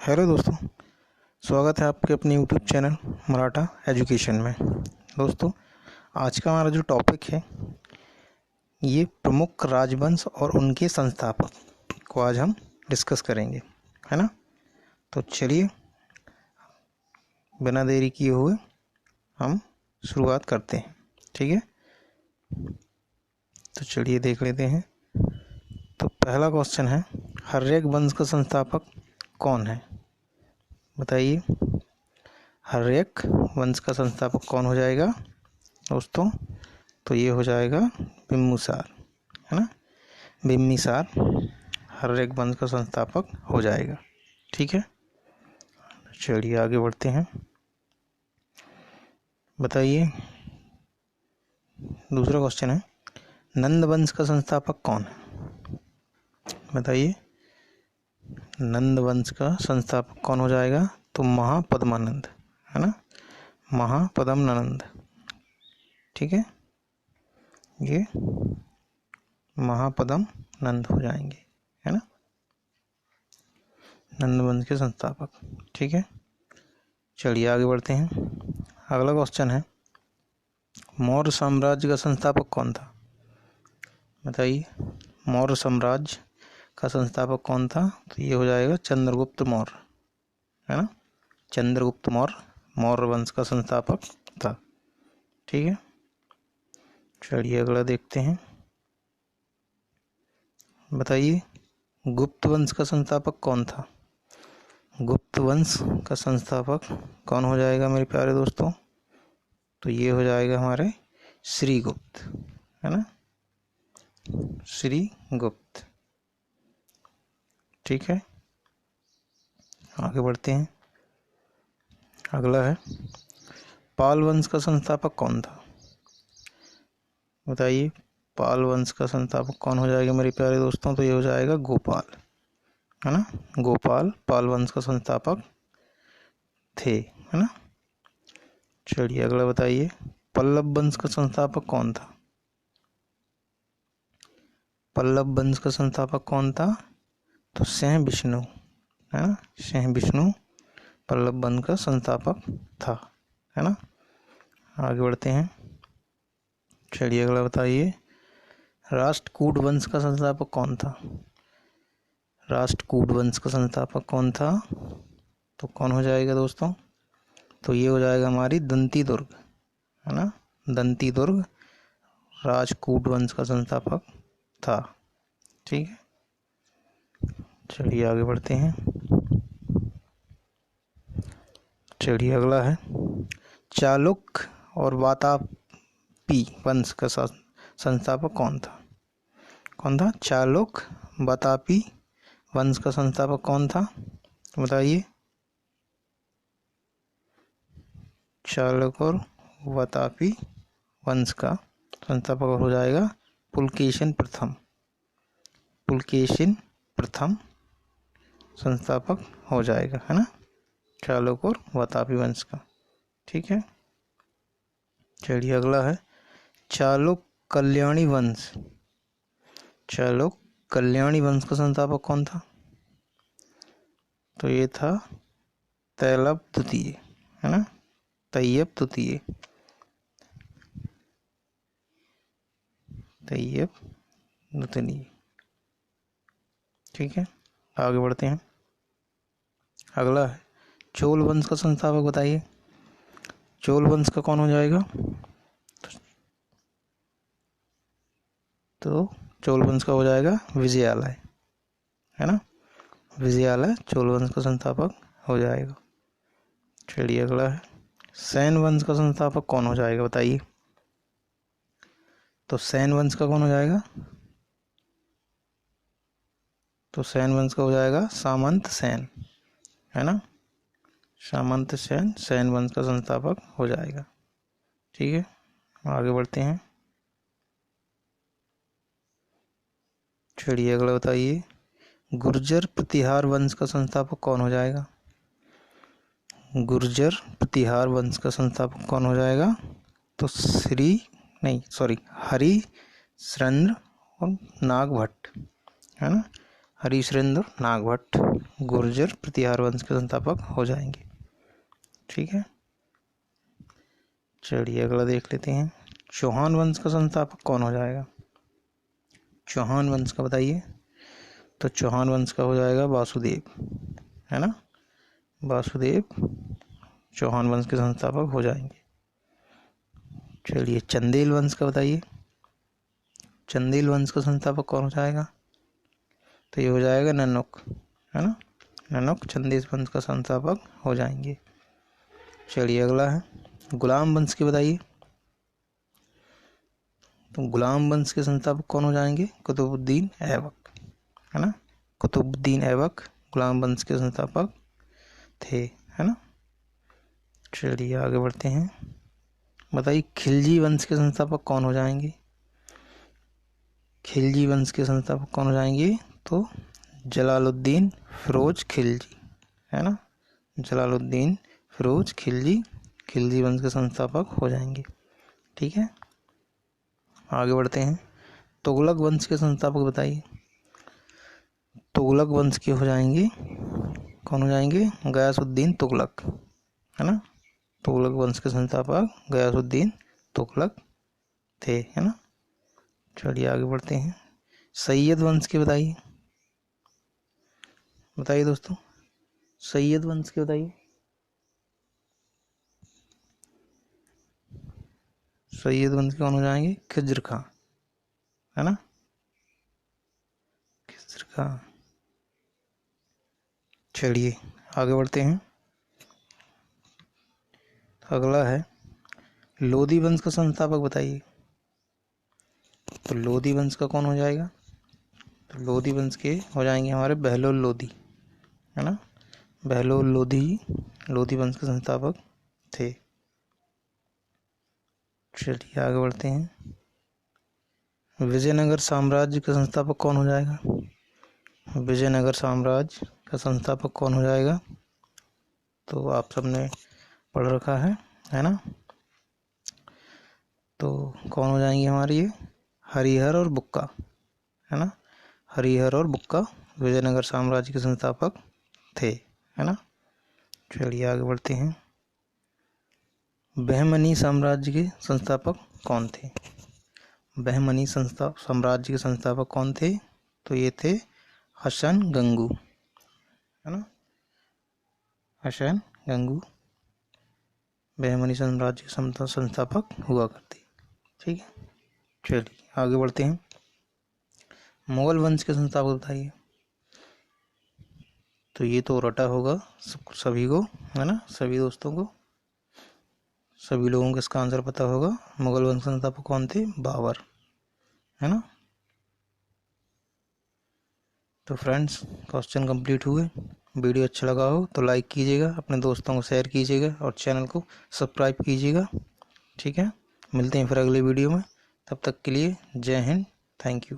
Hello दोस्तों, स्वागत है आपके अपने यूट्यूब चैनल मराठा एजुकेशन में। दोस्तों, आज का हमारा जो टॉपिक है ये प्रमुख राजवंश और उनके संस्थापक को आज हम डिस्कस करेंगे, है ना। तो चलिए बिना देरी किए हुए हम शुरुआत करते हैं, ठीक है। तो चलिए देख लेते हैं। तो पहला क्वेश्चन है, हर्यक वंश का संस्थापक कौन है? बताइए, हर्यक वंश का संस्थापक कौन हो जाएगा दोस्तों? तो ये हो जाएगा बिम्बिसार, है ना। बिम्बिसार हर्यक वंश का संस्थापक हो जाएगा, ठीक है। चलिए आगे बढ़ते हैं। बताइए, दूसरा क्वेश्चन है, नंद वंश का संस्थापक कौन है? बताइए, नंद वंश का संस्थापक कौन हो जाएगा? तो महापद्मानंद, है ना, महापद्मानंद, ठीक है। ये महापद्मानंद हो जाएंगे, है ना, नंद वंश के संस्थापक, ठीक है। चलिए आगे बढ़ते हैं। अगला क्वेश्चन है, मौर्य साम्राज्य का संस्थापक कौन था? बताइए, मौर्य साम्राज्य का संस्थापक कौन था? तो ये हो जाएगा चंद्रगुप्त मौर्य, है ना। चंद्रगुप्त मौर्य मौर्य वंश का संस्थापक था, ठीक है। चलिए अगला देखते हैं। बताइए, गुप्त वंश का संस्थापक कौन था? गुप्त वंश का संस्थापक कौन हो जाएगा मेरे प्यारे दोस्तों? तो ये हो जाएगा हमारे श्रीगुप्त, है ना, श्रीगुप्त, ठीक है। आगे बढ़ते हैं। अगला है, पाल वंश का संस्थापक कौन था? बताइए, पाल वंश का संस्थापक कौन हो जाएगा मेरे प्यारे दोस्तों? तो ये हो जाएगा गोपाल, है ना। गोपाल पाल वंश का संस्थापक थे, है ना। चलिए अगला बताइए, पल्लव वंश का संस्थापक कौन था? पल्लव वंश का संस्थापक कौन था? तो सिंह विष्णु, है ना, सिंह विष्णु पल्लव वंश का संस्थापक था, है ना। आगे बढ़ते हैं। चलिए अगला बताइए, राष्ट्रकूट वंश का संस्थापक कौन था? राष्ट्रकूट वंश का संस्थापक कौन था? तो कौन हो जाएगा दोस्तों? तो ये हो जाएगा हमारी दंती दुर्ग, है ना, दंती दुर्ग राजकूट वंश का संस्थापक था, ठीक है। चलिए आगे बढ़ते हैं। चलिए अगला है, चालुक्य और वातापी वंश का संस्थापक कौन था? कौन था? चालुक्य वातापी वंश का संस्थापक कौन था? बताइए, चालुक्य और वातापी वंश का संस्थापक हो जाएगा पुलकेशिन प्रथम, पुलकेशिन प्रथम संस्थापक हो जाएगा, है ना, चालुक्य और वातापी वंश का, ठीक है। चलिए अगला है, चालुक्य कल्याणी वंश, चालुक्य कल्याणी वंश का संस्थापक कौन था? तो ये था तैयब द्वितीय, है ना, तैयब द्वितीय, तैयब द्वितीय, ठीक है। आगे बढ़ते हैं। अगला है, चोल वंश का संस्थापक बताइए, चोल वंश का कौन हो जाएगा? तो चोल वंश का हो जाएगा विजयालय, है ना, विजयालय चोल वंश का संस्थापक हो जाएगा। चलिए अगला है, सैन वंश का संस्थापक कौन हो जाएगा? बताइए, तो सैन वंश का कौन हो जाएगा? तो सैन वंश का हो जाएगा सामंत सेन, है ना, सामंत सेन सैन वंश का संस्थापक हो जाएगा, ठीक है। आगे बढ़ते हैं। चलिए अगला बताइए, गुर्जर प्रतिहार वंश का संस्थापक कौन हो जाएगा? गुर्जर प्रतिहार वंश का संस्थापक कौन हो जाएगा? तो हरिश्चंद्र और नागभट्ट, है ना, हरीश्चंद्र नागभट्ट गुर्जर प्रतिहार वंश के संस्थापक हो जाएंगे। ठीक है, चलिए अगला देख लेते हैं। चौहान वंश का संस्थापक कौन हो जाएगा? चौहान वंश का बताइए। तो चौहान वंश का हो जाएगा वासुदेव, है ना, वासुदेव चौहान वंश के संस्थापक हो जाएंगे। चलिए चंदेल वंश का बताइए। चंदेल वंश का संस्थापक कौन हो जाएगा? तो ये हो जाएगा ननुक, है ना, ननुक चंदेल वंश का संस्थापक हो जाएंगे। चलिए अगला है गुलाम वंश के बताइए। तो गुलाम वंश के संस्थापक कौन हो जाएंगे? कुतुबुद्दीन ऐबक, है ना, कुतुबुद्दीन ऐबक गुलाम वंश के संस्थापक थे, है ना। चलिए आगे बढ़ते हैं। बताइए खिलजी वंश के संस्थापक कौन हो जाएंगे? खिलजी वंश के संस्थापक कौन हो जाएंगे? तो जलालुद्दीन फिरोज खिलजी, है ना, जलालुद्दीन फिरोज खिलजी खिलजी वंश के संस्थापक हो जाएंगे। ठीक है, आगे बढ़ते हैं। तुगलक वंश के संस्थापक बताइए। तुगलक वंश के हो जाएंगे, कौन हो जाएंगे? गयासुद्दीन तुगलक, है ना, तुगलक वंश के संस्थापक गयासुद्दीन तुगलक थे, है ना। चलिए आगे बढ़ते हैं। सैयद वंश के बताइए। बताइए दोस्तों, सैयद वंश के बताइए। सैयद वंश के कौन हो जाएंगे? खिज्र खां, है ना, खिज्र खां। चलिए आगे बढ़ते हैं। अगला है लोधी वंश का संस्थापक बताइए। तो लोधी वंश का कौन हो जाएगा? तो लोधी वंश के हो जाएंगे हमारे बहलोल लोधी, है ना, बहलोल लोधी लोधी वंश के संस्थापक थे। चलिए आगे बढ़ते हैं। विजयनगर साम्राज्य का संस्थापक कौन हो जाएगा? विजयनगर साम्राज्य का संस्थापक कौन हो जाएगा? तो आप सबने पढ़ रखा है ना। तो कौन हो जाएंगे हमारे ये? हरिहर और बुक्का, है ना, हरिहर और बुक्का विजयनगर साम्राज्य के संस्थापक थे, है ना। चलिए आगे बढ़ते हैं। बहमनी साम्राज्य के संस्थापक कौन थे? बहमनी साम्राज्य के संस्थापक कौन थे? तो ये थे हसन गंगू, है ना, हसन गंगू बहमनी साम्राज्य के संस्थापक हुआ करते। ठीक है, चलिए आगे बढ़ते हैं। मुगल वंश के संस्थापक बताइए। तो ये तो रटा होगा सभी को, है ना, सभी दोस्तों को, सभी लोगों को इसका आंसर पता होगा। मुगल वंश के संस्थापक कौन थे? बाबर, है ना। तो फ्रेंड्स क्वेश्चन कंप्लीट हुए। वीडियो अच्छा लगा हो तो लाइक कीजिएगा, अपने दोस्तों को शेयर कीजिएगा और चैनल को सब्सक्राइब कीजिएगा। ठीक है, मिलते हैं फिर अगले वीडियो में। तब तक के लिए जय हिंद, थैंक यू।